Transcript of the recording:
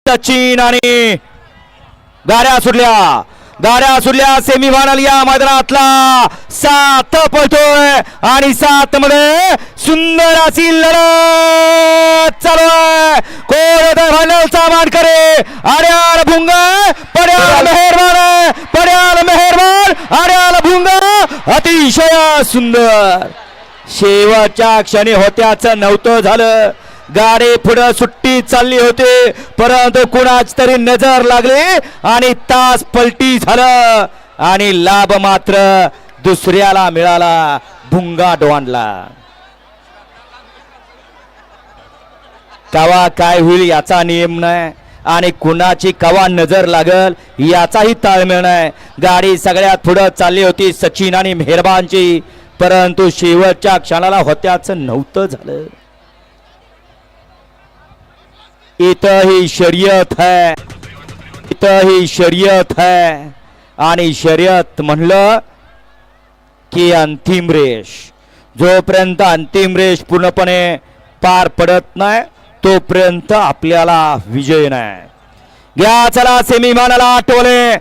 सचिन आणि गाड्या सुटल्या सेमीफायनल या मैदानातला 7 पळतोय आणि 7 मध्ये सुंदर अशी लढत चालू आहे. कोण होता फायनलचा मानकरी? आर्याल भुंगा, पड्याल मेहरबान, आर्याल भुंगा अतिशय सुंदर. शेवटच्या क्षणी होत्याचं नव्हतं झालं. गाडी पुढे सुट्टी चालली होती परंतु कुणाच तरी नजर लागली आणि तास पलटी झालं आणि लाभ मात्र दुसऱ्याला मिळाला, भुंगा डॉनला. कवा काय होईल याचा नियम नाही आणि कुणाची कवा नजर लागल याचाही ताळमेळ नाही. गाडी सगळ्यात पुढे चालली होती सचिन आणि मेहरबानची परंतु शेवटच्या क्षणाला होत्याचं नव्हतं झालं. इथं ही शर्यत है आणि शर्यत म्हणलं की अंतिम रेष. जोपर्यंत अंतिम रेष पूर्णपणे पार पडत नाही तोपर्यंत आपल्याला विजय नाही. घ्या चला सेमीफायनल आठवले